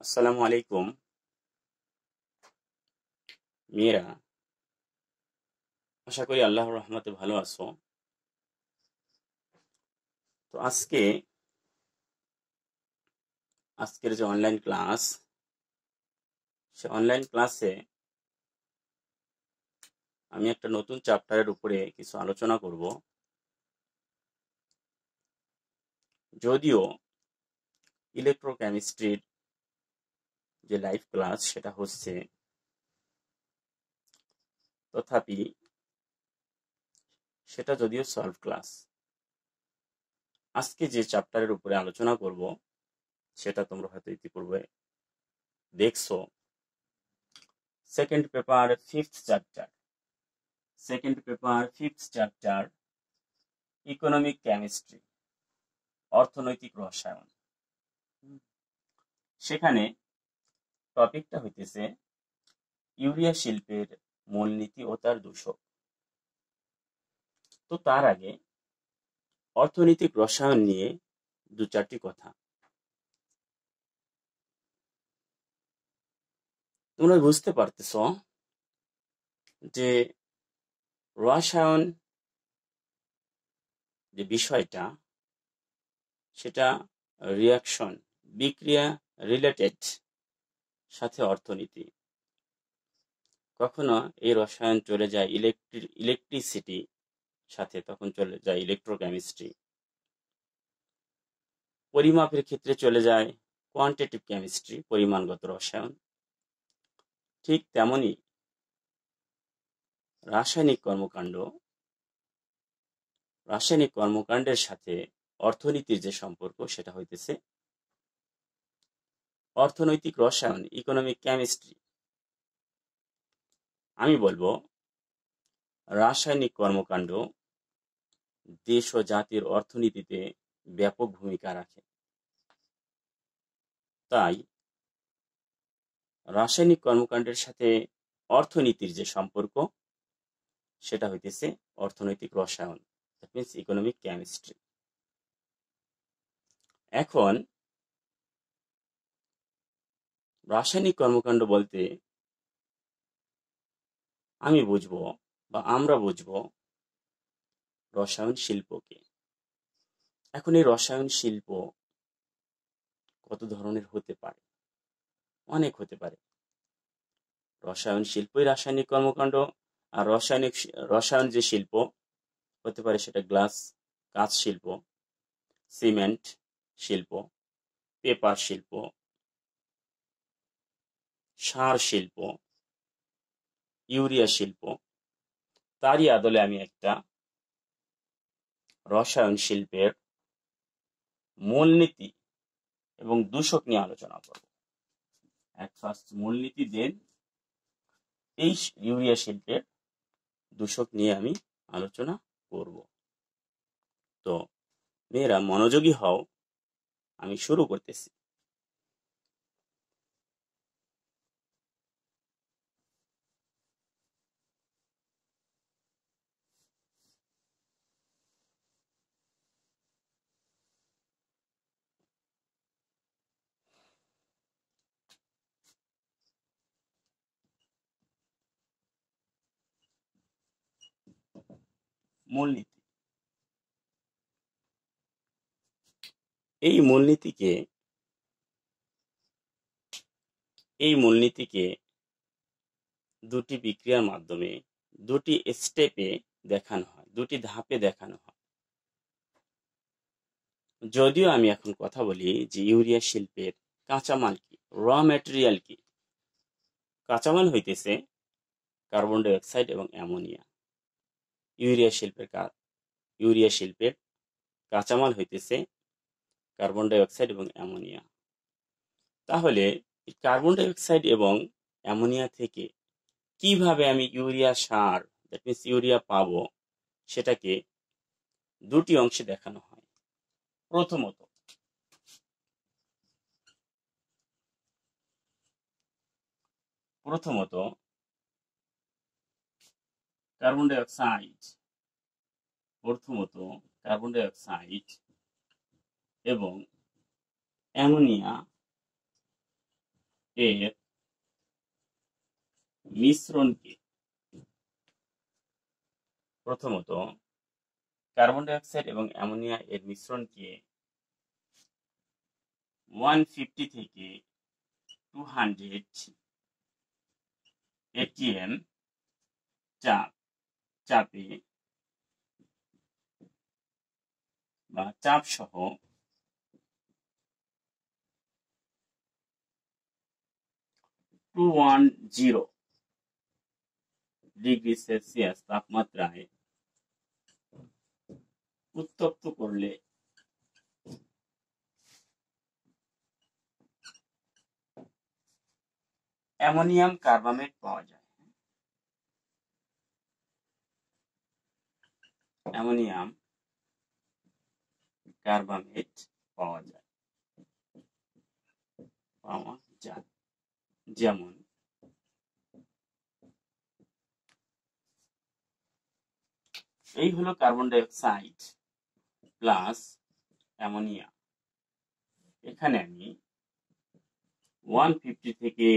আসসালামু আলাইকুম। মেয়েরা, আশা করি আল্লাহর রহমতে ভালো আছো। তো আজকের যে অনলাইন ক্লাস, সে অনলাইন ক্লাসে আমি একটা নতুন চ্যাপ্টারের উপরে কিছু আলোচনা করব। যদিও ইলেকট্রোকেমিস্ট্রির যে লাইভ ক্লাস সেটা হচ্ছে, তথাপি সেটা যদিও সলভ ক্লাস, আজকে যে চ্যাপ্টারের উপরে আলোচনা করব সেটা তোমরা হয়তো ইতিপূর্বে দেখছো। Second paper fifth chapter economic chemistry, অর্থনৈতিক রসায়ন। সেখানে টপিকটা হইতেছে ইউরিয়া শিল্পের মূলনীতি ও তার দূষক। তো তার আগে অর্থনৈতিক রসায়ন নিয়ে দু চারটি কথা। তোমরা বুঝতে পারতেছ যে রসায়ন যে বিষয়টা, সেটা রিয়াকশন, বিক্রিয়া রিলেটেড সাথে অর্থনীতি। কখনো এই রসায়ন চলে যায় ইলেকট্রিসিটি সাথে, তখন চলে যায় ইলেকট্রোকেমিস্ট্রি। পরিমাপের ক্ষেত্রে চলে যায় কোয়ান্টিটিভ কেমিস্ট্রি, পরিমাণগত রসায়ন। ঠিক তেমনি রাসায়নিক কর্মকাণ্ডের সাথে অর্থনীতির যে সম্পর্ক, সেটা হইতেছে অর্থনৈতিক রসায়ন, ইকোনমিক কেমিস্ট্রি। আমি বলবো রাসায়নিক কর্মকাণ্ড দেশ ও জাতির অর্থনীতিতে ব্যাপক ভূমিকা রাখে। তাই রাসায়নিক কর্মকাণ্ডের সাথে অর্থনীতির যে সম্পর্ক, সেটা হইতেছে অর্থনৈতিক রসায়ন, দ্যাট মিনস ইকোনমিক কেমিস্ট্রি। এখন রাসায়নিক কর্মকাণ্ড বলতে আমি বুঝবো বা আমরা বুঝবো রসায়ন শিল্পকে। এখন এই রসায়ন শিল্প কত ধরনের হতে পারে? অনেক হতে পারে। রসায়ন শিল্পই রাসায়নিক কর্মকাণ্ড, আর রসায়ন যে শিল্প হতে পারে সেটা কাঁচ শিল্প, সিমেন্ট শিল্প, পেপার শিল্প, সার শিল্প, ইউরিয়া শিল্প। তারই আদলে আমি একটা রসায়ন শিল্পের মূলনীতি এবং দূষক নিয়ে আলোচনা করব। ফার্স্ট মূলনীতি, দেন এই ইউরিয়া শিল্পের দূষক নিয়ে আমি আলোচনা করব। তো মেয়েরা মনোযোগী হও, আমি শুরু করতেছি। মূলনীতি, এই মূলনীতিকে দুটি বিক্রিয়ার মাধ্যমে, দুটি স্টেপে দেখানো হয়, দুটি ধাপে দেখানো হয়। যদিও আমি এখন কথা বলি যে ইউরিয়া শিল্পের কাঁচামাল কি, র ম্যাটেরিয়াল কি। কাঁচামাল হইতেছে কার্বন ডাই অক্সাইড এবং অ্যামোনিয়া। ইউরিয়া শিল্পের কাঁচামাল হইতেছে কার্বন ডাই অক্সাইড এবং অ্যামোনিয়া। তাহলে কার্বন ডাই অক্সাইড এবং অ্যামোনিয়া থেকে কিভাবে আমি urea sir, that means urea পাবো, সেটাকে দুটি অংশে দেখানো হয়। প্রথমত কার্বন ডাই অক্সাইড এবং অ্যামোনিয়া এর মিশ্রণকে, প্রথমত কার্বন ডাই অক্সাইড এবং অ্যামোনিয়া এর মিশ্রণকে 150 থেকে 200 atm চাপে বা চাপ সহ 210 ডিগ্রি সেলসিয়াস তাপমাত্রায় উত্তপ্ত করলে অ্যামোনিয়াম কার্বামেট পাওয়া যায়। অ্যামোনিয়াম কার্বামেট পাওয়া যায়। যেমন এই হলো carbon die oxide plus ammonia. এখানে আমি 150 থেকে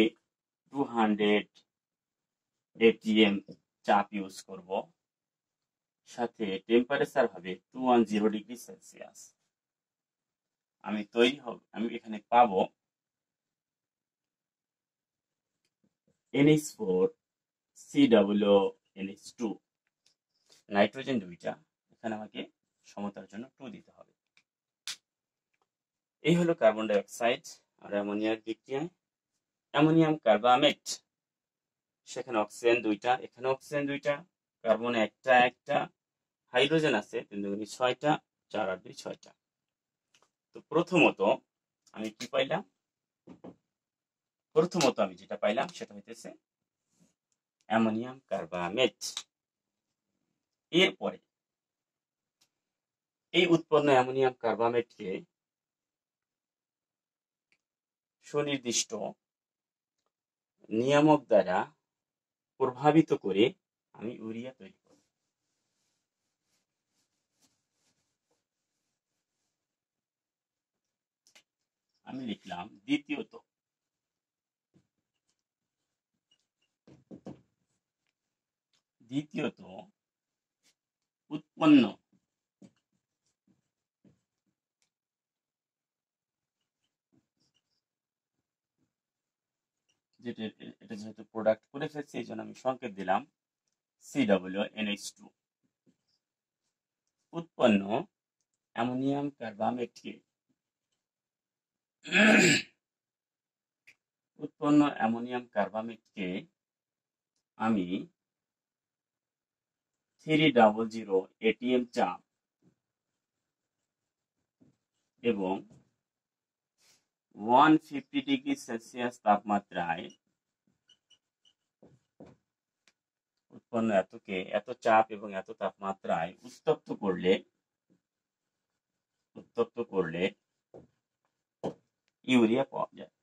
200 atm চাপ ইউজ করব, সাথে টেম্পারেচার হবে 210 ডিগ্রি সেলসিয়াস। আমি এখানে পাবো NH4 COONH2, নাইট্রোজেন দুইটা, এখানে আমাকে সমতার জন্য 2 দিতে হবে। এই হলো কার্বন ডাই অক্সাইড আর অ্যামোনিয়ার বিক্রিয়ায় অ্যামোনিয়াম কার্বামেট। সেখানে অক্সিজেন দুইটা, এখানে অক্সিজেন দুইটা, কার্বন একটা, হাইড্রোজেন আছে 3 দুগুণে 6টা, 4 আর 2 6টা। তো প্রথমত আমি কি পাইলাম? প্রথমত আমি যেটা পাইলাম সেটা হইতেছে অ্যামোনিয়াম কার্বামেট। এরপরে এই উৎপন্ন অ্যামোনিয়াম কার্বামেটকে সুনির্দিষ্ট নিয়ামক দ্বারা প্রভাবিত করে আমি ইউরিয়া তৈরি করব। আমি লিখলাম দ্বিতীয়ত উৎপন্ন এটা যেহেতু প্রোডাক্ট করে ফেলছি এই জন্য আমি সংকেত দিলাম COONH2। উৎপন্ন অ্যামোনিয়াম কার্বামেটকে আমি 300 atm চাপ এবং 150 ডিগ্রি সেলসিয়াস তাপমাত্রায় উৎপন্ন এত চাপ এবং এত তাপমাত্রায় উত্তপ্ত করলে ইউরিয়া পাওয়া যায়।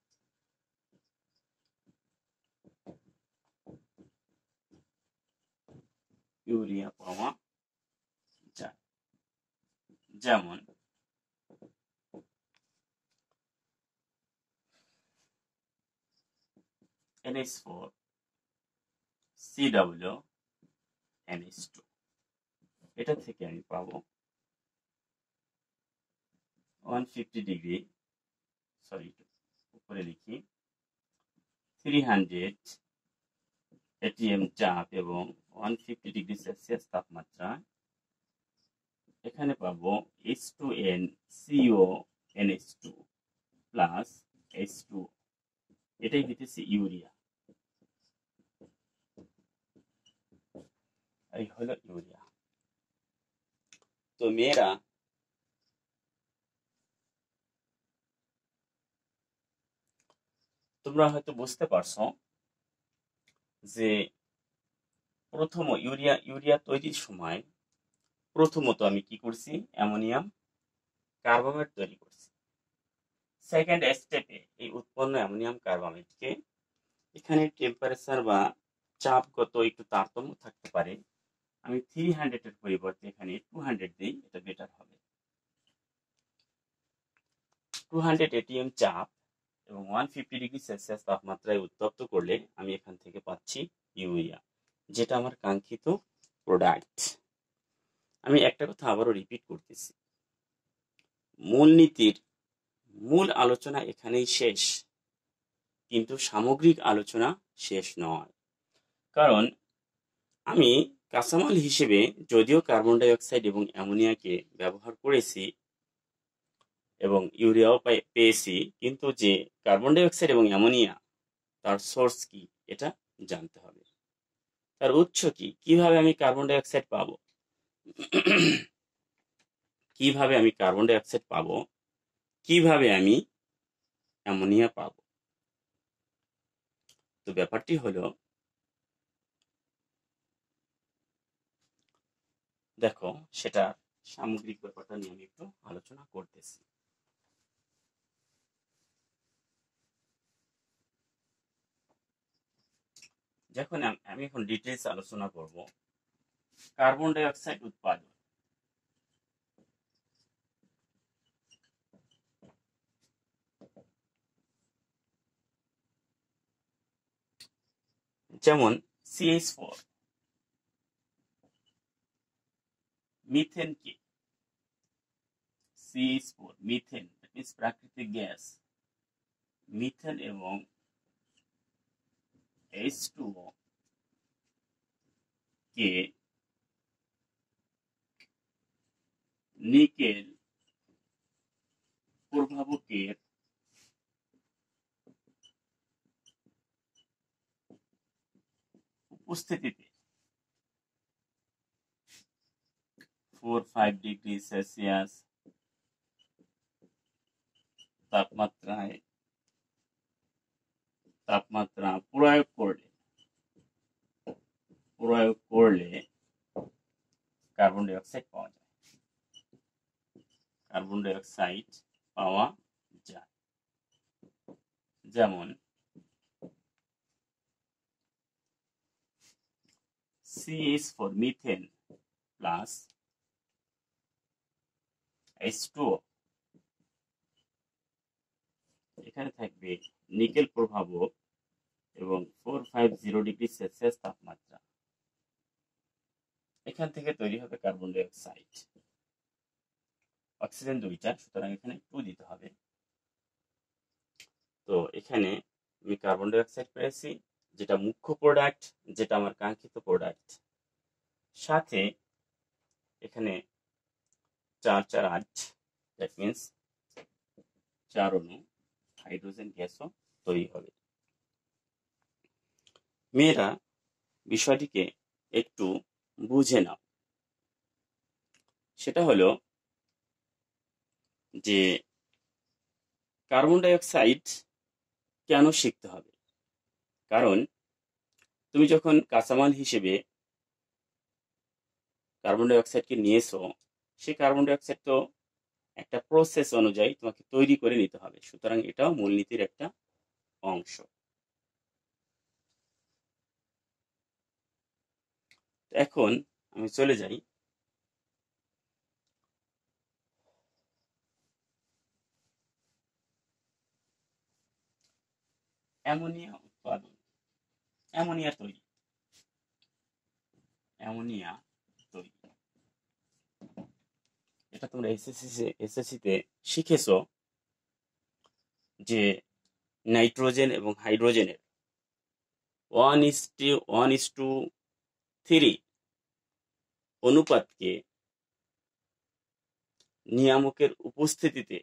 যেমন NH4 COONH2, এটা থেকে আমি পাবো 150 ডিগ্রি, উপরে লিখি 300 atm চাপ এবং 150 ডিগ্রি সেলসিয়াস তাপমাত্রা। এখানে পাবো H2NCONH2 প্লাস H2, এটাই হইতেছে ইউরিয়া। এই হলো ইউরিয়া। তো মেয়েরা তোমরা হয়তো বুঝতে পারছো যে প্রথম ইউরিয়া তৈরির সময় প্রথমত আমি কি করছি? অ্যামোনিয়াম কার্বামেট তৈরি করছি। সেকেন্ড স্টেপে এই উৎপন্ন অ্যামোনিয়াম কার্বামেটকে, এখানে টেম্পারেচার বা চাপগত একটু তারতম্য থাকতে পারে, আমি 300 এর পরিবর্তে এখানে 200 দিই, এটা বেটার হবে। 200 atm চাপ এবং 150°C তাপমাত্রায় উত্তপ্ত করলে আমি এখান থেকে পাচ্ছি ইউরিয়া, যেটা আমার কাঙ্ক্ষিত প্রোডাক্ট। আমি একটা কথা আবারও রিপিট করতেছি, মূলনীতির মূল আলোচনা এখানেই শেষ, কিন্তু সামগ্রিক আলোচনা শেষ নয়। কারণ আমি কাঁচামাল হিসেবে যদিও কার্বন ডাই অক্সাইড এবং অ্যামোনিয়াকে ব্যবহার করেছি এবং ইউরিয়াও পেয়েছি, কিন্তু যে কার্বন ডাই অক্সাইড এবং অ্যামোনিয়া তার সোর্স কি এটা জানতে হবে, তার উৎস কি, কিভাবে আমি কার্বন ডাই অক্সাইড পাবো, কিভাবে আমি কার্বন ডাই অক্সাইড পাবো, কিভাবে আমি অ্যামোনিয়া পাবো। তো ব্যাপারটি হলো, দেখো সেটা সামগ্রিক ব্যাপারটা নিয়ে আমি একটু আলোচনা করতেছি। যখন আমি এখন ডিটেলস আলোচনা করব কার্বন ডাই অক্সাইড উৎপাদন। যেমন CH4 মিথেন কি, CH4 মিথেন প্রাকৃতিক গ্যাস, মিথেন এবং H2O কে নিকেল প্রভাবকের উপস্থিতিতে 4-5°C তাপমাত্রা প্রয়োগ করলে কার্বন ডাই অক্সাইড পাওয়া যায়, কার্বন ডাই অক্সাইড পাওয়া যায়। যেমন CH4 মিথেন প্লাস H2O, এখানে থাকবে নিকেল প্রভাবক এবং 450°C তাপমাত্রা, এখান থেকে তৈরি হবে কার্বন ডাই অক্সাইড। অক্সিজেন দুইটা, সুতরাং এখানে 2 দিতে হবে। তো এখানে আমি কার্বন ডাই অক্সাইড পেয়েছি, যেটা মুখ্য প্রোডাক্ট, যেটা আমার কাঙ্ক্ষিত প্রোডাক্ট। সাথে এখানে 4-4-8, দ্যাট মিনস 4 অণু হাইড্রোজেন গ্যাসও তৈরি হবে। মেয়েরা বিষয়টিকে একটু বুঝে নাও, সেটা হলো যে কার্বন ডাই অক্সাইড কেন শিখতে হবে। কারণ তুমি যখন কাঁচামাল হিসেবে কার্বন ডাই অক্সাইডকে নিয়েছো, সেই কার্বন ডাই অক্সাইড তো একটা প্রসেস অনুযায়ী তোমাকে তৈরি করে নিতে হবে, সুতরাং এটাও মূলনীতির একটা অংশ। এখন আমি চলে যাই অ্যামোনিয়া উৎপাদন, অ্যামোনিয়া তৈরি। এটা তোমরা এসএসসিতে শিখেছো যে নাইট্রোজেন এবং হাইড্রোজেনের 1:3 অনুপাতকে নিয়ামকের উপস্থিতিতে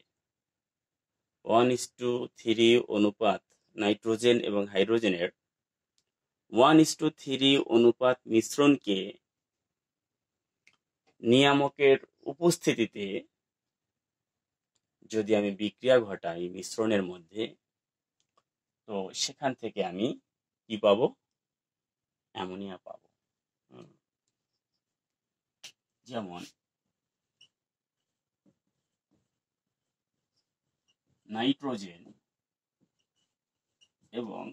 1:3 অনুপাত নাইট্রোজেন এবং হাইড্রোজেনের 1:3 অনুপাত মিশ্রণকে নিয়ামকের উপস্থিতিতে যদি আমি বিক্রিয়া ঘটাই মিশ্রণের মধ্যে, তো সেখান থেকে আমি কি পাবো, অ্যামোনিয়া পাবো। যেমন নাইট্রোজেন এবং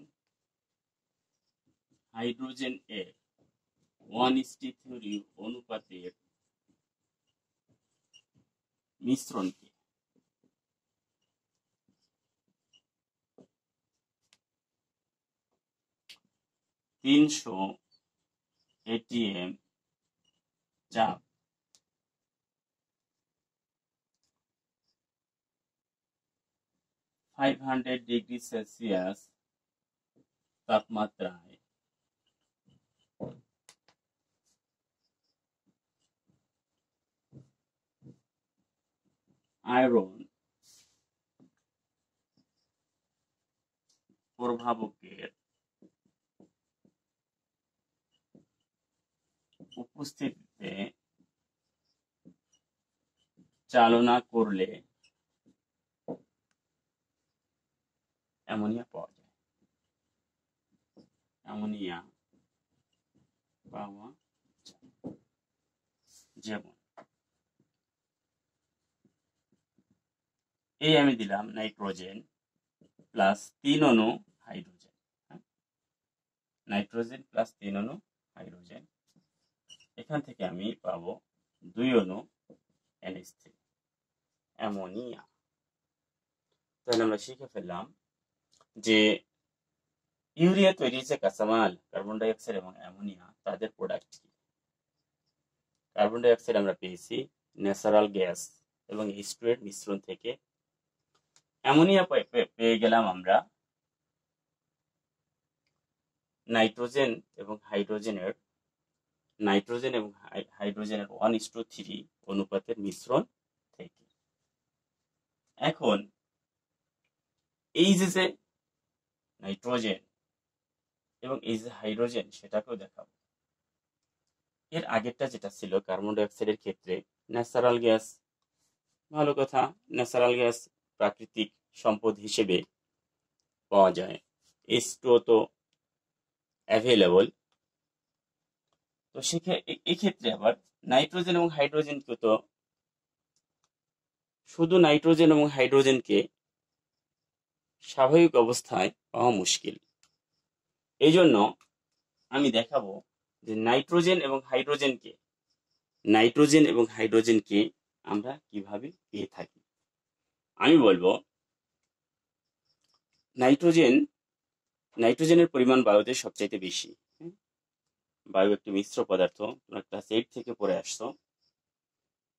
হাইড্রোজেন এর 1:3 অনুপাতের মিশ্রণকে 300 atm চাপ 500 ডিগ্রি সেলসিয়াস তাপমাত্রায় আয়রন প্রভাবকের উপস্থিতিতে চালনা করলে অ্যামোনিয়া পাওয়া যায়। অ্যামোনিয়া পাওয়া যায়। যেমন এই আমি দিলাম নাইট্রোজেন প্লাস 3 অণু হাইড্রোজেন। নাইট্রোজেন প্লাস 3 অণু হাইড্রোজেন, এখান থেকে আমি পাবো 2 অণু NH3 অ্যামোনিয়া। তাহলে আমরা শিখে ফেললাম যে ইউরিয়া তৈরি যে কাঁচামাল কার্বন ডাই অক্সাইড এবং অ্যামোনিয়া তাদের প্রোডাক্ট কি। কার্বন ডাই অক্সাইড আমরা পেয়েছি ন্যাচারাল গ্যাস এবং H2 এর মিশ্রণ থেকে। অ্যামোনিয়া পেয়ে গেলাম আমরা নাইট্রোজেন এবং হাইড্রোজেনের 1:3 অনুপাতের মিশ্রণ থেকে। এখন এই যে নাইট্রোজেন এবং এই যে হাইড্রোজেন সেটাকেও দেখাবো। এর আগেরটা যেটা ছিল কার্বন ডাই অক্সাইডের ক্ষেত্রে ন্যাচারাল গ্যাস, ভালো কথা, ন্যাচারাল গ্যাস প্রাকৃতিক সম্পদ হিসেবে পাওয়া যায়, H2O তো অ্যাভেলেবল। তো এক্ষেত্রে আবার নাইট্রোজেন এবং হাইড্রোজেনকে তো শুধু নাইট্রোজেন এবং হাইড্রোজেনকে স্বাভাবিক অবস্থায় পাওয়া মুশকিল। এই জন্য আমি দেখাবো যে নাইট্রোজেন এবং হাইড্রোজেনকে আমরা কিভাবে পেয়ে থাকি। আমি বলবো নাইট্রোজেনের পরিমাণ বায়ুতে সবচাইতে বেশি। বায়ু একটি মিশ্র পদার্থ, তোমরা ক্লাস 8 থেকে পড়ে আসছো।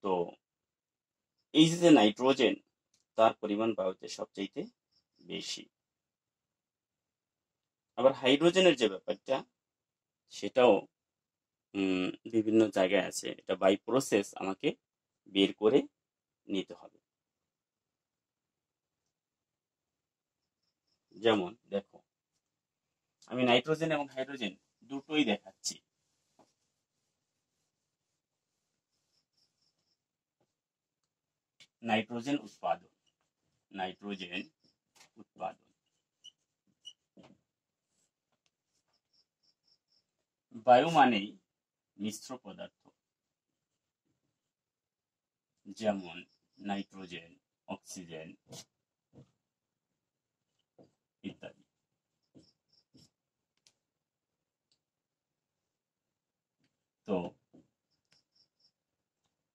তো এই যে নাইট্রোজেন তার পরিমাণ বায়ুতে সবচাইতে বেশি। আবার হাইড্রোজেনের যে ব্যাপারটা সেটাও বিভিন্ন জায়গায় আছে, এটা বাই প্রসেস আমাকে বের করে নিতে হবে। যেমন দেখো, আমি নাইট্রোজেন এবং হাইড্রোজেন দুটোই দেখাচ্ছি। নাইট্রোজেন উৎপাদন বায়ু মানেই মিশ্র পদার্থ, যেমন নাইট্রোজেন, অক্সিজেন ইত্যাদি। তো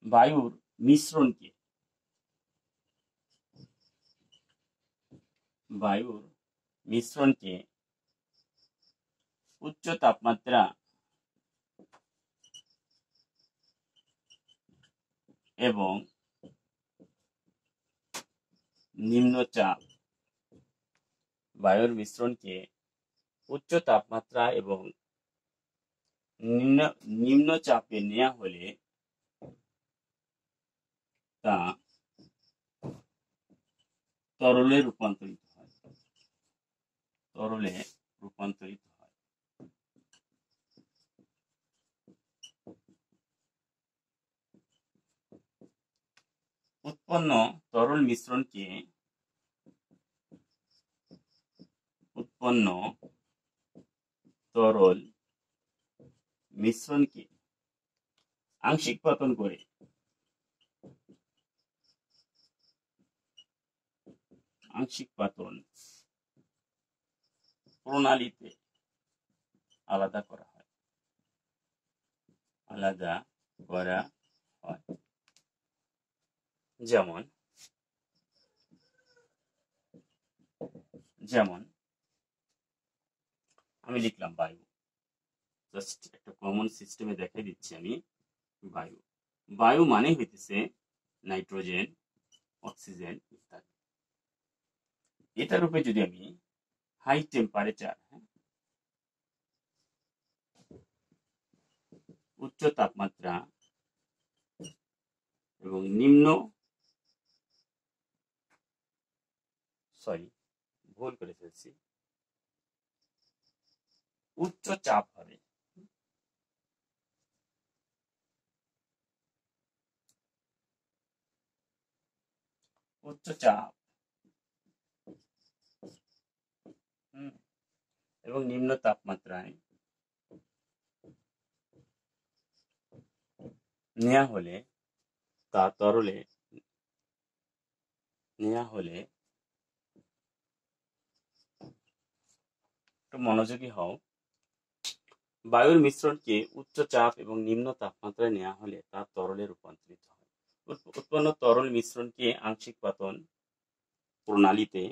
বায়ুর মিশ্রণকে উচ্চ তাপমাত্রা এবং নিম্নচাপ বায়ুর মিশ্রণকে উচ্চ তাপমাত্রা এবং নিম্নচাপে নেওয়া হলে তা তরলে রূপান্তরিত হয়। উৎপন্ন তরল মিশ্রণকে আংশিক পতন করে প্রণালীতে আলাদা করা হয়। যেমন আমি লিখলাম বায়ু, জাস্ট একটা কমন সিস্টেমে দেখাই দিচ্ছি আমি। বায়ু, বায়ু মানে হইতেছে নাইট্রোজেন, অক্সিজেন ইত্যাদি। এটার উপরে যদি আমি হাই টেম্পারেচার, উচ্চ তাপমাত্রা এবং ভুল করে ফেলছি, উচ্চ চাপ হবে, উচ্চ চাপ এবং নিম্ন তাপমাত্রায় নেওয়া হলে তা তরলে নেওয়া হলে, একটু মনোযোগী হও, বায়ুর মিশ্রণকে উচ্চ চাপ এবং নিম্ন তাপমাত্রায় নেওয়া হলে তা তরলে রূপান্তরিত হয়। উৎপন্ন তরল মিশ্রণকে আংশিক পাতন প্রণালীতে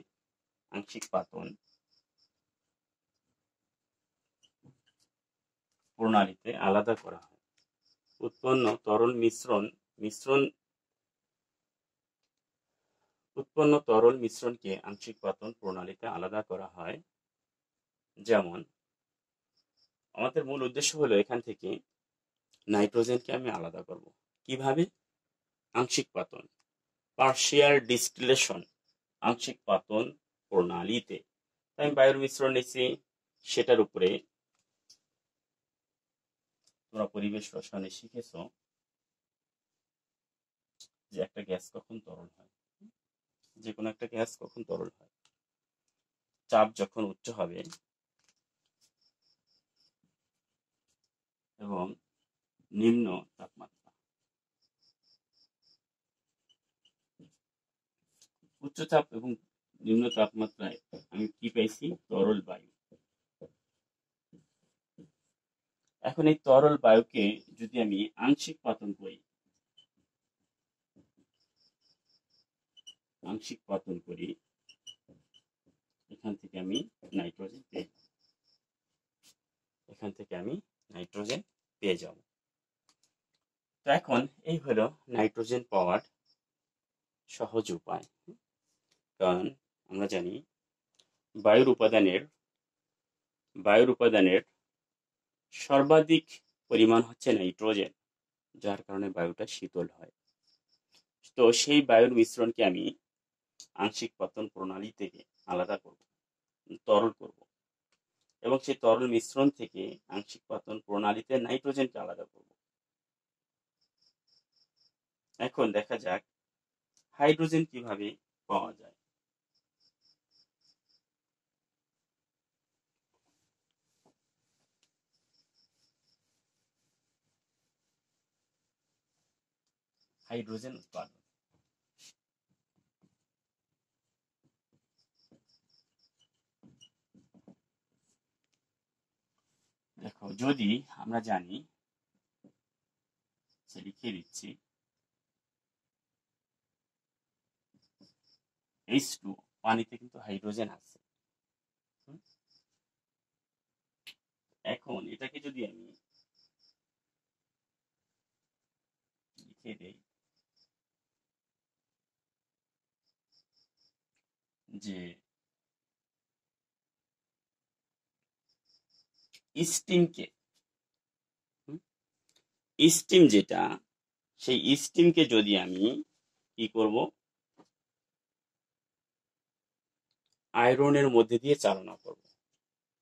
আলাদা করা হয়। উৎপন্ন তরল মিশ্রণকে আংশিক পাতন প্রণালীতে আলাদা করা হয়। যেমন আমাদের মূল উদ্দেশ্য হলো এখান থেকে নাইট্রোজেনকে আমি আলাদা করব। কিভাবে? আংশিক পাতন, পার্শিয়াল ডিস্টিলেশন, আংশিক পাতন প্রণালীতে। আমি বায়ুর মিশ্রণ নিচ্ছি, সেটার উপরে তোমরা পরিবেশ রসায়নে শিখেছ যে একটা গ্যাস কখন তরল হয়, যে কোনো একটা গ্যাস কখন তরল হয়, চাপ যখন উচ্চ হবে এবং নিম্ন তাপমাত্রা। উচ্চ চাপ এবং নিম্ন তাপমাত্রায় আমি কি পাইছি? তরল বায়ু। এখন এই তরল বায়ুকে যদি আমি আংশিক পাতন করি, এখান থেকে আমি নাইট্রোজেন পেয়ে যাব। তো এখন এই হলো নাইট্রোজেন পাওয়ার সহজ উপায়। কারণ আমরা জানি বায়ুর উপাদানের সর্বাধিক পরিমাণ হচ্ছে নাইট্রোজেন, যার কারণে বায়ুটা শীতল হয়। তো সেই বায়ুর মিশ্রণকে আমি আংশিক পাতন প্রণালী থেকে আলাদা করব, তরল করব, এবং সেই তরল মিশ্রণ থেকে আংশিক পাতন প্রণালীতে নাইট্রোজেনকে আলাদা করব। এখন দেখা যাক হাইড্রোজেন কিভাবে পাওয়া যায়। হাইড্রোজেন উৎপাদন, দেখো যদি আমরা জানি, লিখে দিচ্ছি, H2O, পানিতে কিন্তু হাইড্রোজেন আছে। এখন এটাকে যদি আমি লিখে দেই যে স্টিম যেটা, সেই স্টিমকে যদি আমি কি করব, আয়রনের মধ্যে দিয়ে চালনা করব,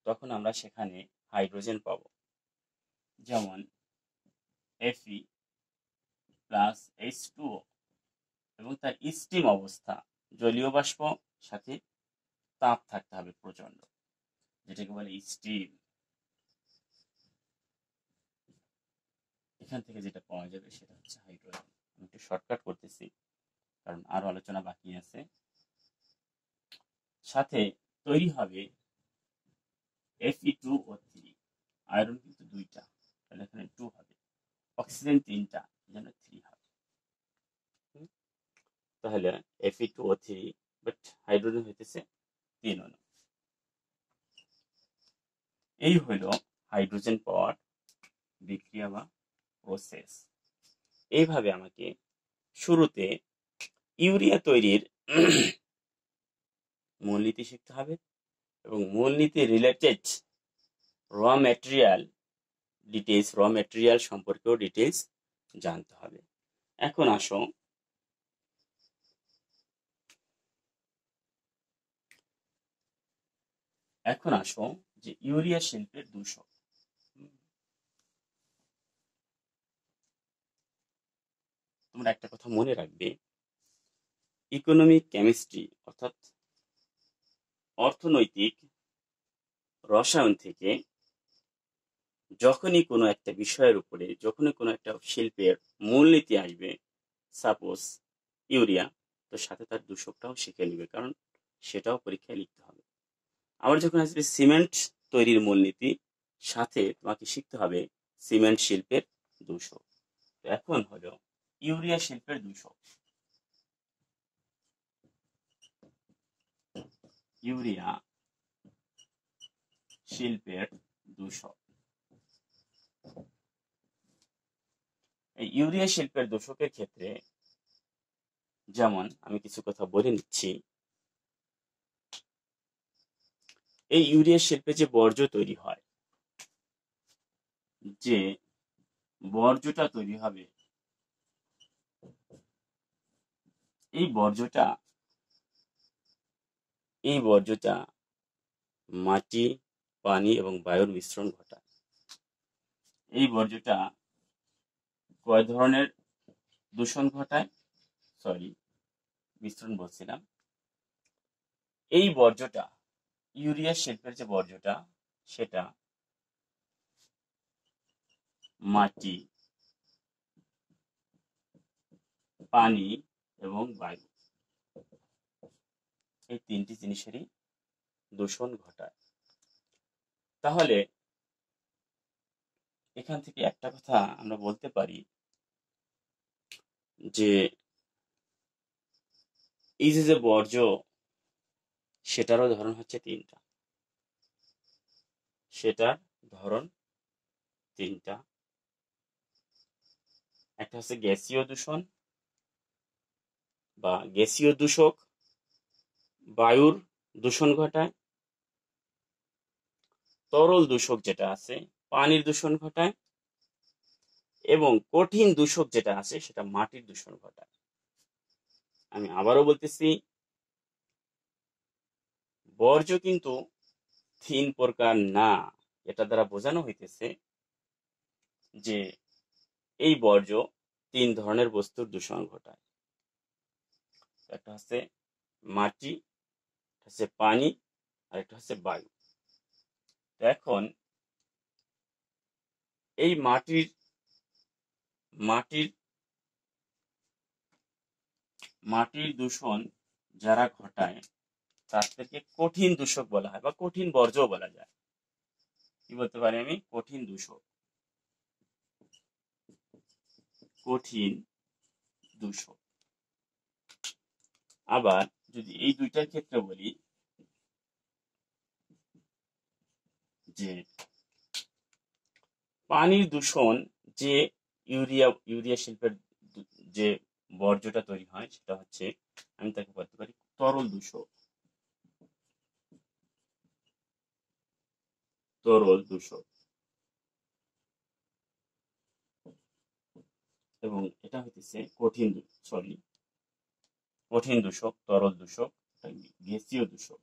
তখন আমরা সেখানে হাইড্রোজেন পাব। যেমন Fe প্লাস H2O এবং তার স্টিম অবস্থা, জলীয় বাষ্প সাথে তাপ থাকতে হবে প্রচন্ড, যেটাকে বলে স্টিম। এখান থেকে যেটা পাওয়া যাবে সেটা হচ্ছে হাইড্রোজেন। আমি একটু শর্টকাট করতেছি কারণ আরো আলোচনা বাকি আছে। সাথে তৈরি হবে Fe2O3, আয়রন কিন্তু দুইটা, তাহলে এখানে 2 হবে, অক্সিজেন 3টা, এজন্য 3 হবে। তাহলে Fe2O3, বাট হাইড্রোজেন হইতেছে 3 অণু। এই হলো হাইড্রোজেন পাওয়ার বিক্রিয়া বা প্রসেস। এইভাবে আমাকে শুরুতে ইউরিয়া তৈরির মূলনীতি শিখতে হবে এবং মূলনীতি রিলেটেড র ম্যাটেরিয়াল সম্পর্কেও ডিটেলস জানতে হবে। এখন আসো যে ইউরিয়া শিল্পের দূষক। তোমরা একটা কথা মনে রাখবে, ইকোনমিক কেমিস্ট্রি অর্থাৎ অর্থনৈতিক রসায়ন থেকে যখনই কোনো একটা বিষয়ের উপরে, যখনই কোনো একটা শিল্পের মূলনীতি আসবে, সাপোজ ইউরিয়া, তো সাথে তার দূষকটাও শিখে নিবে, কারণ সেটাও পরীক্ষায় লিখতে হবে। আবার যখন আসবে সিমেন্ট তৈরির মূলনীতি, সাথে তোমাকে শিখতে হবে সিমেন্ট শিল্পের দূষক। এখন হলো ইউরিয়া শিল্পের দূষক। ইউরিয়া শিল্পের দূষক। এই ইউরিয়া শিল্পের দূষকের ক্ষেত্রে যেমন আমি কিছু কথা বলে নিচ্ছি। এই ইউরিয়া শিল্পে যে বর্জ্য তৈরি হয়, যে বর্জ্যটা তৈরি হবে, এই বর্জ্যটা মাটি, পানি এবং বায়ুর মিশ্রণ ঘটায়। এই বর্জ্যটা কয় ধরনের দূষণ ঘটায়, মিশ্রণ বলছিলাম। এই বর্জ্যটা, ইউরিয়া শিল্পের যে বর্জ্যটা, সেটা মাটি, পানি এবং বায়ু, এই তিনটি জিনিসেরই দূষণ ঘটায়। তাহলে এখান থেকে একটা কথা আমরা বলতে পারি যে এই যে বর্জ্য, সেটারও ধরন হচ্ছে তিনটা। একটা হচ্ছে গ্যাসীয় দূষণ বা গ্যাসীয় দূষক, বায়ুর দূষণ ঘটায়। তরল দূষক যেটা আছে, পানির দূষণ ঘটায়। এবং কঠিন দূষক যেটা আছে, সেটা মাটির দূষণ ঘটায়। আমি আবারও বলতেছি, বর্জ্য কিন্তু তিন প্রকার না। এটা দ্বারা বোঝানো হইতেছে যে এই বর্জ্য তিন ধরনের বস্তুর দূষণ ঘটায়। একটা হচ্ছে মাটি, একটা হচ্ছে পানি, আর একটা হচ্ছে বায়ু। এখন এই মাটির দূষণ যারা ঘটায়, তাদেরকে কঠিন দূষক বলা হয় বা কঠিন বর্জ্য বলা যায়। কি বলতে পারি আমি? কঠিন দূষক। আবার যদি এই দুইটার ক্ষেত্রে বলি যে পানির দূষণ, যে ইউরিয়া শিল্পের যে বর্জ্যটা তৈরি হয়, সেটা হচ্ছে, আমি তাকে বলতে পারি তরল দূষক। এবং এটা হইতেছে কঠিন দূষক, তরল দূষক, গ্যাসীয় দূষক।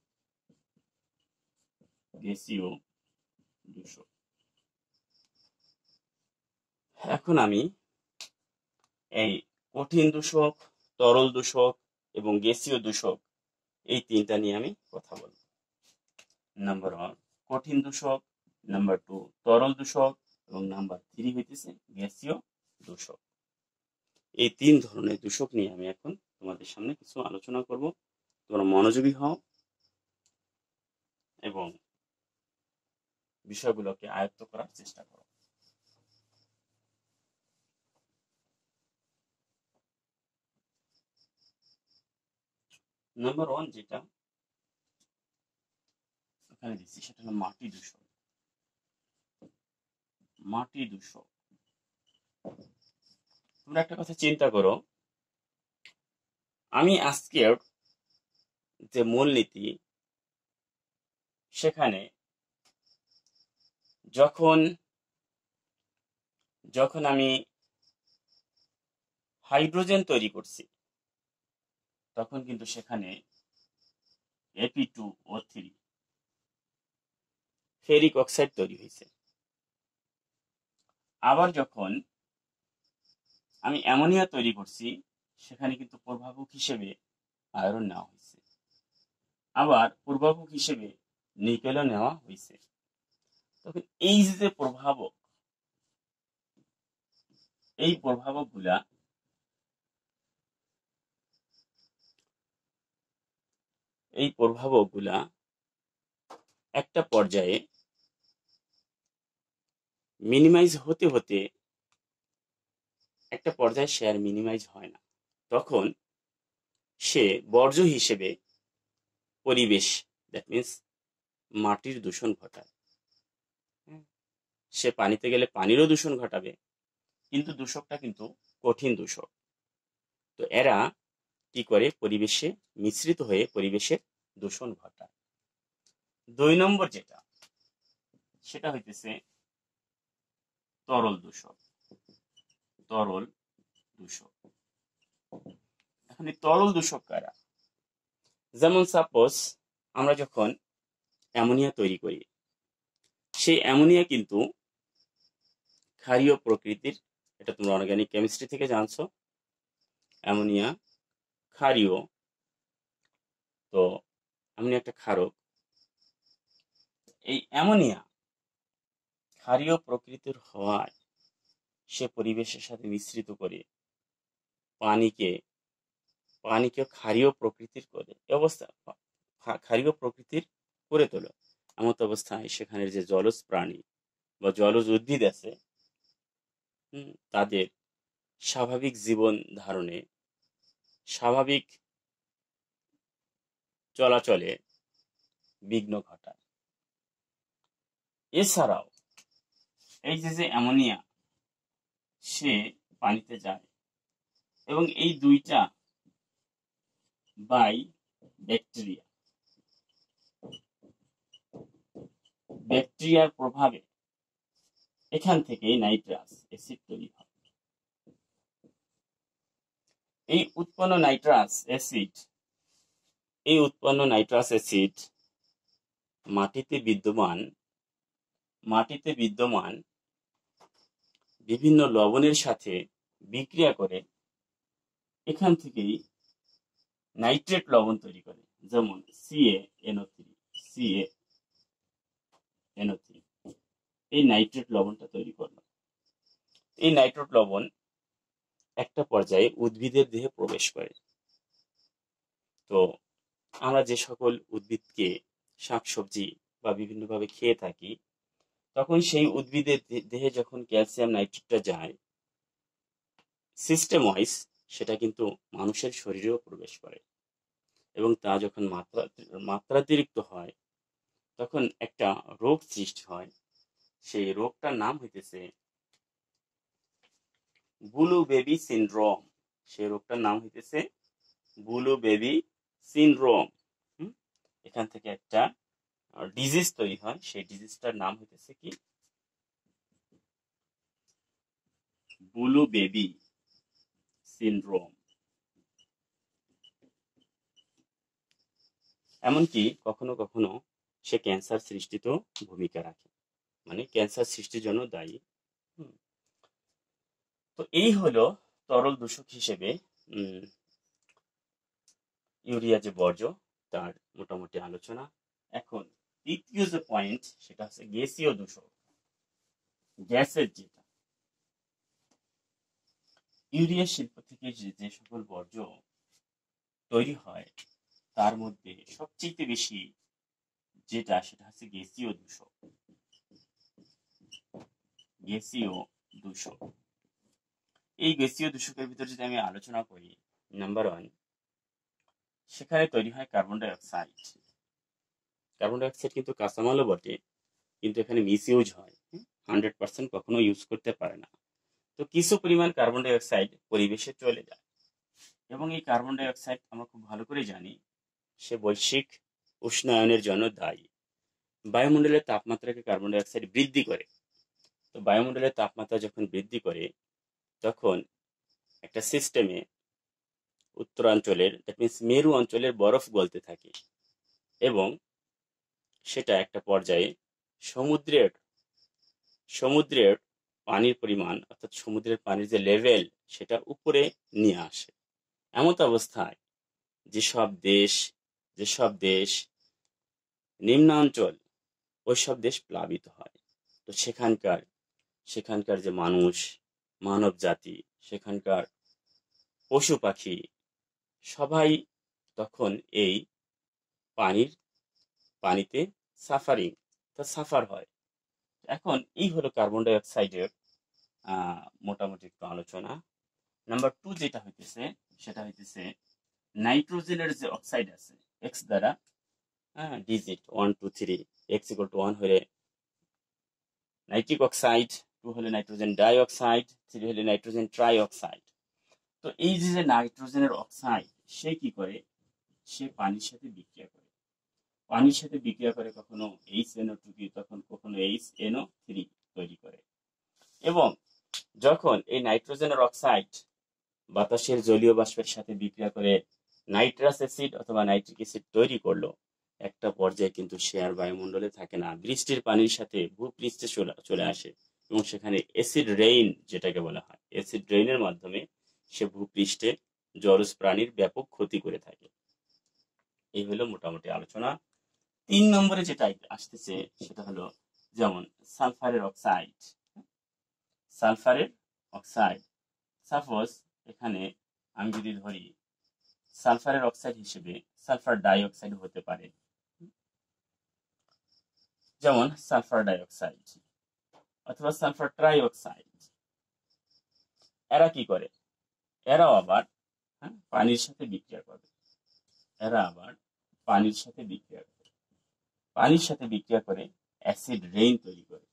এখন আমি এই কঠিন দূষক, তরল দূষক এবং গ্যাসীয় দূষক, এই তিনটা নিয়ে আমি কথা বলব। নাম্বার 1 কঠিন দূষক, নাম্বার 2 তরল দূষক এবং নাম্বার 3 হইতেছে গ্যাসীয় দূষক। এই তিন ধরনের দূষক নিয়ে আমি এখন তোমাদের সামনে কিছু আলোচনা করব। তোমরা মনোযোগী হও এবং বিষয়গুলোকে আয়ত্ত করার চেষ্টা করো। নাম্বার 1 যেটা এখানে দিচ্ছি, সেটা হলো মাটি দূষণ। মাটি দূষক। তোমরা একটা কথা চিন্তা করো, আমি আজকের যে মূলনীতি, সেখানে যখন যখন আমি হাইড্রোজেন তৈরি করছি, তখন কিন্তু সেখানে Fe2O3 ফেরিক অক্সাইড তৈরি হয়েছে। আবার যখন আমি অ্যামোনিয়া তৈরি করছি, সেখানে কিন্তু প্রভাবক হিসেবে আয়রন নেওয়া হয়েছে, আবার প্রভাবক হিসেবে নিকেলও নেওয়া হয়েছে। তখন এই যে প্রভাবক, এই প্রভাবকগুলা একটা পর্যায়ে মিনিমাইজ হতে হতে একটা পর্যায়ে সে আর মিনিমাইজ হয় না। তখন সে বর্জ্য হিসেবে পরিবেশ, দ্যাট মিন্স মাটির দূষণ ঘটায়। সে পানিতে গেলে পানিরও দূষণ ঘটাবে, কিন্তু দূষকটা কিন্তু কঠিন দূষক। তো এরা কি করে, পরিবেশে মিশ্রিত হয়ে পরিবেশের দূষণ ঘটায়। 2 নম্বর যেটা, সেটা হইতেছে তরল দূষক। তরল দূষক, এখন এই তরল দূষক কারা? যেমন সাপোজ আমরা যখন অ্যামোনিয়া তৈরি করি, সেই অ্যামোনিয়া কিন্তু ক্ষারীয় প্রকৃতির। এটা তোমরা অর্গানিক কেমিস্ট্রি থেকে জানছো, অ্যামোনিয়া ক্ষারীয়। তো অ্যামোনিয়া একটা ক্ষারক। এই অ্যামোনিয়া ক্ষারীয় প্রকৃতির হওয়ায় সে পরিবেশের সাথে মিশ্রিত করে পানিকে ক্ষারীয় প্রকৃতির করে অবস্থা, ক্ষারীয় প্রকৃতির করে তোলে। এমত অবস্থায় সেখানের যে জলজ প্রাণী বা জলজ উদ্ভিদ আছে, তাদের স্বাভাবিক জীবন ধারণে, স্বাভাবিক চলাচলে বিঘ্ন ঘটায়। এছাড়াও এই যে অ্যামোনিয়া সে পানিতে যায় এবং এই দুইটা বাই ব্যাকটেরিয়ার প্রভাবে এখান থেকে নাইট্রাস অ্যাসিড তৈরি হয়। এই উৎপন্ন নাইট্রাস অ্যাসিড মাটিতে বিদ্যমান বিভিন্ন লবণের সাথে বিক্রিয়া করে এখান থেকেই নাইট্রেট লবণ তৈরি করে, যেমন CaNO3 এই নাইট্রেট লবণটা তৈরি করলো। এই নাইট্রেট লবণ একটা পর্যায়ে উদ্ভিদের দেহে প্রবেশ করে। তো আমরা যে সকল উদ্ভিদকে শাকসবজি বা বিভিন্নভাবে খেয়ে থাকি, তখন সেই উদ্ভিদের দেহে যখন ক্যালসিয়াম নাইট্রেটটা যায় সিস্টেম ওয়াইজ, সেটা কিন্তু মানুষের শরীরেও প্রবেশ করে এবং তা যখন মাত্রাতিরিক্ত হয়, তখন একটা রোগ সৃষ্টি হয়। সেই রোগটার নাম হইতেছে ব্লু বেবি সিনড্রোম। সেই রোগটার নাম হইতেছে ব্লু বেবি সিনড্রোম। এখান থেকে একটা ডিজিজ তৈরি হয়, সেই ডিজিজটার নাম হইতেছে কি, ব্লু বেবি সিনড্রোম। এমনকি কখনো কখনো সে ক্যান্সার সৃষ্টিতেও ভূমিকা রাখে, মানে ক্যান্সার সৃষ্টির জন্য দায়ী। তো এই হলো তরল দূষক হিসেবে ইউরিয়া যে বর্জ্য, তার মোটামুটি আলোচনা। এখন তৃতীয় যে পয়েন্ট, সেটা হচ্ছে গ্যাসীয় দূষক। গ্যাসের যেটা ইউরিয়া শিল্প থেকে যে সকল বর্জ্য তৈরি হয়, তার মধ্যে সবচেয়ে বেশি যেটা, সেটা হচ্ছে গ্যাসীয় দূষক। এই গ্যাসীয় দূষকের ভিতরে যদি আমি আলোচনা করি, নাম্বার 1, সেখানে তৈরি হয় carbon die oxide. Carbon die oxide কিন্তু কাঁচামালও বটে, কিন্তু এখানে মিসইউজ হয়। 100% কখনো ইউজ করতে পারে না। তো কিছু পরিমাণ কার্বন ডাই অক্সাইড পরিবেশে চলে যায়, এবং এই কার্বন ডাই অক্সাইড আমরা খুব ভালো করে জানি সে বৈশ্বিক উষ্ণায়নের জন্য দায়ী। বায়ুমণ্ডলের তাপমাত্রাকে কার্বন ডাই অক্সাইড বৃদ্ধি করে। তো বায়ুমণ্ডলের তাপমাত্রা যখন বৃদ্ধি করে, তখন একটা সিস্টেমে উত্তরাঞ্চলের, দ্যাট মিনস মেরু অঞ্চলের বরফ গলতে থাকে, এবং সেটা একটা পর্যায়ে সমুদ্রের সমুদ্রের পানির পরিমাণ, অর্থাৎ সমুদ্রের পানির যে লেভেল, সেটা উপরে নিয়ে আসে। এমত অবস্থায় যেসব দেশ নিম্নাঞ্চল, ওইসব দেশ প্লাবিত হয়। তো সেখানকার যে মানব জাতি, সেখানকার পশু পাখি, সবাই তখন এই পানিতে সাফার হয়। এখন এই হলো কার্বন ডাই অক্সাইডের মোটামুটি একটু আলোচনা। নাম্বার 2 যেটা হইতেছে, সেটা হইতেছে নাইট্রোজেনের যে অক্সাইড আছে, এক্স দ্বারা ডিজিট 1 2 3, এক্স ইকুয়াল টু 1 হলে নাইট্রিক অক্সাইড, 2 হলে নাইট্রোজেন ডাই অক্সাইড, 3 হলে নাইট্রোজেন ট্রাই অক্সাইড। তো এই যে নাইট্রোজেনের অক্সাইড, সে কি করে? সে পানির সাথে বিক্রিয়া করে কখনো HNO2 তখন কখনো HNO3 তৈরি করে। এবং যখন এই নাইট্রোজেনের অক্সাইড বাতাসের জলীয় বাষ্পের সাথে বিক্রিয়া করে নাইট্রাস অ্যাসিড অথবা নাইট্রিক অ্যাসিড তৈরি করলো, একটা পর্যায়ে কিন্তু সে আর বায়ুমণ্ডলে থাকে না, বৃষ্টির পানির সাথে ভূপৃষ্ঠে চলে আসে, এবং সেখানে অ্যাসিড রেইন, যেটাকে বলা হয়, অ্যাসিড রেইনের মাধ্যমে সে ভূপৃষ্ঠে জলজ প্রাণীর ব্যাপক ক্ষতি করে থাকে। এই হলো মোটামুটি আলোচনা। 3 নম্বরে যেটা আসতেছে, সেটা হলো যেমন সালফারের অক্সাইড। সাপোজ এখানে আমি যদি ধরি সালফারের অক্সাইড হিসেবে সালফার ডাই অক্সাইড হতে পারে, যেমন সালফার ডাই অক্সাইড অথবা সালফার ট্রাই অক্সাইড। এরা কি করে? এরাও আবার পানির সাথে বিক্রিয়া করে। পানির সাথে বিক্রিয়া করে অ্যাসিড রেইন তৈরি করে।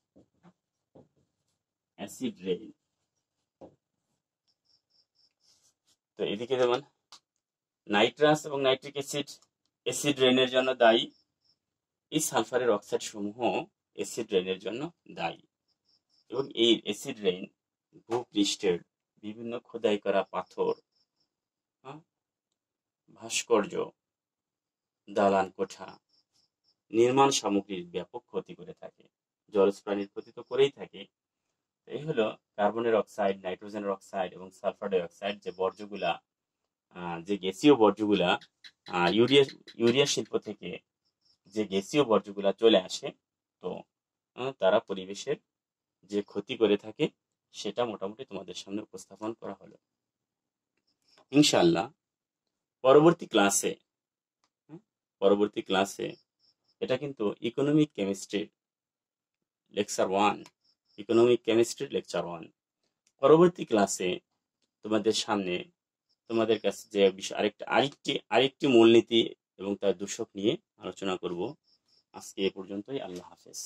তো এদিকে যেমন নাইট্রাস এবং নাইট্রিক অ্যাসিড রেইনের জন্য দায়ী, এই সালফারের অক্সাইড সমূহ অ্যাসিড রেইনের জন্য দায়ী। এবং এই অ্যাসিড রেইন ভূপৃষ্ঠের বিভিন্ন খোদাই করা পাথর, ভাস্কর্য, দালান কোঠা, নির্মাণ সামগ্রীর ব্যাপক ক্ষতি করে থাকে। জলজ প্রাণীর ক্ষতি তো করেই থাকে। এই হলো কার্বনের অক্সাইড, নাইট্রোজেনের অক্সাইড এবং সালফার ডাই অক্সাইড, যে গ্যাসীয় বর্জ্যগুলা ইউরিয়া শিল্প থেকে যে গ্যাসীয় বর্জ্যগুলা চলে আসে, তো তারা পরিবেশের যে ক্ষতি করে থাকে, সেটা মোটামুটি তোমাদের সামনে উপস্থাপন করা হলো। ইনশাআল্লাহ পরবর্তী ক্লাসে এটা কিন্তু ইকোনমিক কেমিস্ট্রির লেকচার 1। পরবর্তী ক্লাসে তোমাদের কাছে যে বিষয় আরেকটি মূলনীতি এবং তার দূষক নিয়ে আলোচনা করব। আজকে এ পর্যন্তই। আল্লাহ হাফেজ।